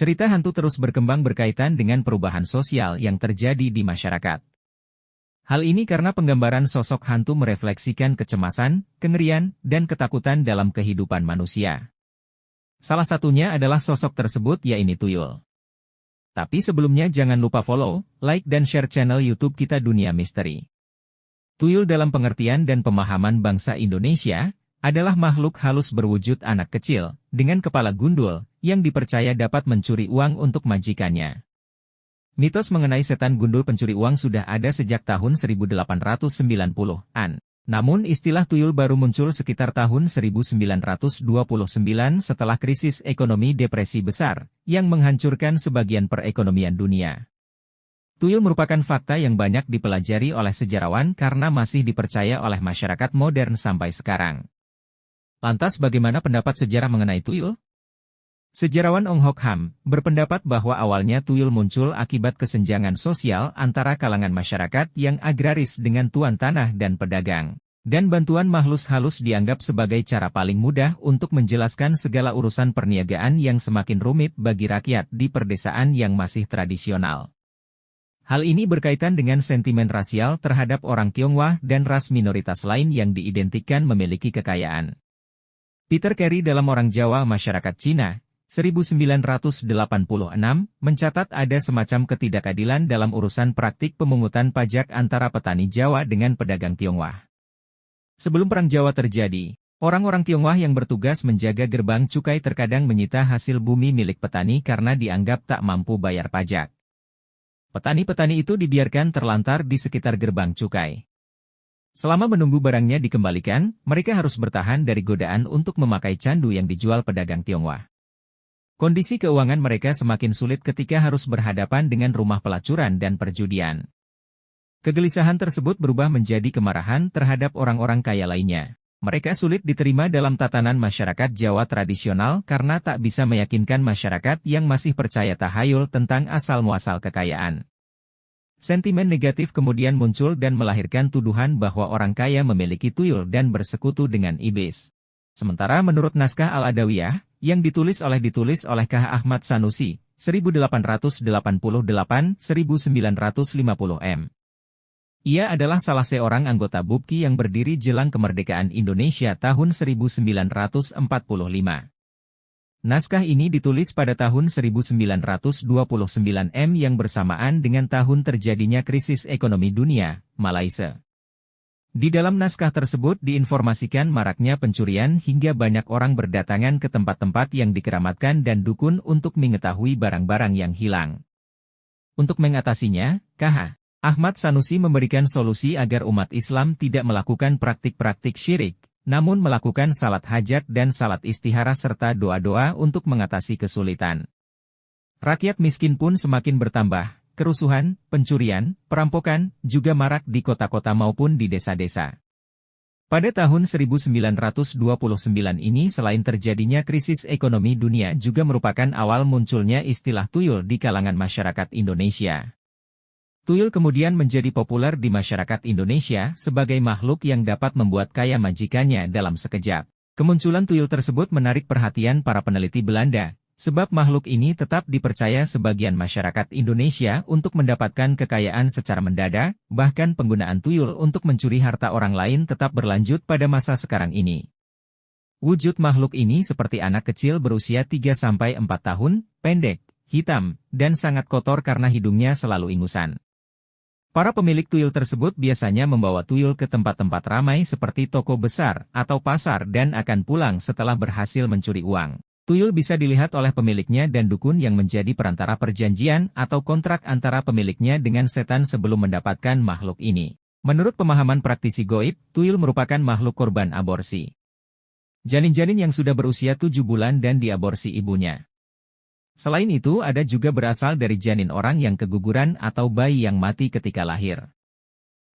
Cerita hantu terus berkembang berkaitan dengan perubahan sosial yang terjadi di masyarakat. Hal ini karena penggambaran sosok hantu merefleksikan kecemasan, kengerian, dan ketakutan dalam kehidupan manusia. Salah satunya adalah sosok tersebut yaitu tuyul. Tapi sebelumnya jangan lupa follow, like dan share channel YouTube kita Dunia Misteri. Tuyul dalam pengertian dan pemahaman bangsa Indonesia adalah makhluk halus berwujud anak kecil, dengan kepala gundul, yang dipercaya dapat mencuri uang untuk majikannya. Mitos mengenai setan gundul pencuri uang sudah ada sejak tahun 1890-an. Namun istilah tuyul baru muncul sekitar tahun 1929 setelah krisis ekonomi depresi besar, yang menghancurkan sebagian perekonomian dunia. Tuyul merupakan fakta yang banyak dipelajari oleh sejarawan karena masih dipercaya oleh masyarakat modern sampai sekarang. Lantas bagaimana pendapat sejarah mengenai tuyul? Sejarawan Ong Hok Ham berpendapat bahwa awalnya tuyul muncul akibat kesenjangan sosial antara kalangan masyarakat yang agraris dengan tuan tanah dan pedagang. Dan bantuan makhluk halus dianggap sebagai cara paling mudah untuk menjelaskan segala urusan perniagaan yang semakin rumit bagi rakyat di perdesaan yang masih tradisional. Hal ini berkaitan dengan sentimen rasial terhadap orang Tionghoa dan ras minoritas lain yang diidentikan memiliki kekayaan. Peter Carey dalam Orang Jawa Masyarakat Cina, 1986, mencatat ada semacam ketidakadilan dalam urusan praktik pemungutan pajak antara petani Jawa dengan pedagang Tionghoa. Sebelum Perang Jawa terjadi, orang-orang Tionghoa yang bertugas menjaga gerbang cukai terkadang menyita hasil bumi milik petani karena dianggap tak mampu bayar pajak. Petani-petani itu dibiarkan terlantar di sekitar gerbang cukai. Selama menunggu barangnya dikembalikan, mereka harus bertahan dari godaan untuk memakai candu yang dijual pedagang Tionghoa. Kondisi keuangan mereka semakin sulit ketika harus berhadapan dengan rumah pelacuran dan perjudian. Kegelisahan tersebut berubah menjadi kemarahan terhadap orang-orang kaya lainnya. Mereka sulit diterima dalam tatanan masyarakat Jawa tradisional karena tak bisa meyakinkan masyarakat yang masih percaya tahayul tentang asal-muasal kekayaan. Sentimen negatif kemudian muncul dan melahirkan tuduhan bahwa orang kaya memiliki tuyul dan bersekutu dengan iblis. Sementara menurut naskah Al-Adawiyah, yang ditulis oleh Kh. Ahmad Sanusi, 1888-1950 m. Ia adalah salah seorang anggota BUPKI yang berdiri jelang kemerdekaan Indonesia tahun 1945. Naskah ini ditulis pada tahun 1929 yang bersamaan dengan tahun terjadinya krisis ekonomi dunia, Malaysia. Di dalam naskah tersebut diinformasikan maraknya pencurian hingga banyak orang berdatangan ke tempat-tempat yang dikeramatkan dan dukun untuk mengetahui barang-barang yang hilang. Untuk mengatasinya, Kh. Ahmad Sanusi memberikan solusi agar umat Islam tidak melakukan praktik-praktik syirik, namun melakukan salat hajat dan salat istihara serta doa-doa untuk mengatasi kesulitan. Rakyat miskin pun semakin bertambah, kerusuhan, pencurian, perampokan, juga marak di kota-kota maupun di desa-desa. Pada tahun 1929 ini selain terjadinya krisis ekonomi dunia juga merupakan awal munculnya istilah tuyul di kalangan masyarakat Indonesia. Tuyul kemudian menjadi populer di masyarakat Indonesia sebagai makhluk yang dapat membuat kaya majikannya dalam sekejap. Kemunculan tuyul tersebut menarik perhatian para peneliti Belanda, sebab makhluk ini tetap dipercaya sebagian masyarakat Indonesia untuk mendapatkan kekayaan secara mendadak, bahkan penggunaan tuyul untuk mencuri harta orang lain tetap berlanjut pada masa sekarang ini. Wujud makhluk ini seperti anak kecil berusia 3-4 tahun, pendek, hitam, dan sangat kotor karena hidungnya selalu ingusan. Para pemilik tuyul tersebut biasanya membawa tuyul ke tempat-tempat ramai seperti toko besar atau pasar dan akan pulang setelah berhasil mencuri uang. Tuyul bisa dilihat oleh pemiliknya dan dukun yang menjadi perantara perjanjian atau kontrak antara pemiliknya dengan setan sebelum mendapatkan makhluk ini. Menurut pemahaman praktisi goib, tuyul merupakan makhluk korban aborsi. Janin-janin yang sudah berusia 7 bulan dan diaborsi ibunya. Selain itu ada juga berasal dari janin orang yang keguguran atau bayi yang mati ketika lahir.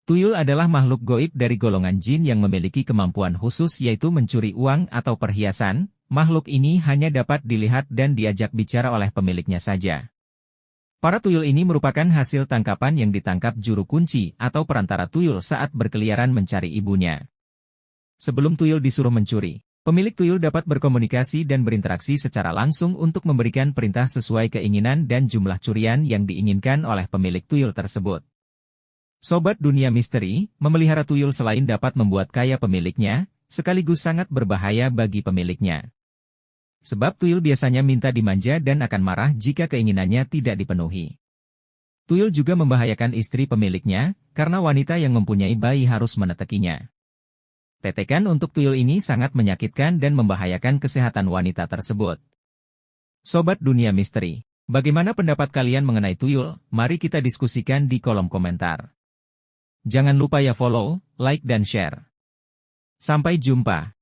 Tuyul adalah makhluk goib dari golongan jin yang memiliki kemampuan khusus yaitu mencuri uang atau perhiasan. Makhluk ini hanya dapat dilihat dan diajak bicara oleh pemiliknya saja. Para tuyul ini merupakan hasil tangkapan yang ditangkap juru kunci atau perantara tuyul saat berkeliaran mencari ibunya. Sebelum tuyul disuruh mencuri, Pemilik tuyul dapat berkomunikasi dan berinteraksi secara langsung untuk memberikan perintah sesuai keinginan dan jumlah curian yang diinginkan oleh pemilik tuyul tersebut. Sobat Dunia Misteri, memelihara tuyul selain dapat membuat kaya pemiliknya, sekaligus sangat berbahaya bagi pemiliknya. Sebab tuyul biasanya minta dimanja dan akan marah jika keinginannya tidak dipenuhi. Tuyul juga membahayakan istri pemiliknya, karena wanita yang mempunyai bayi harus menetekinya. Tetekan untuk tuyul ini sangat menyakitkan dan membahayakan kesehatan wanita tersebut. Sobat Dunia Misteri, bagaimana pendapat kalian mengenai tuyul? Mari kita diskusikan di kolom komentar. Jangan lupa ya follow, like dan share. Sampai jumpa.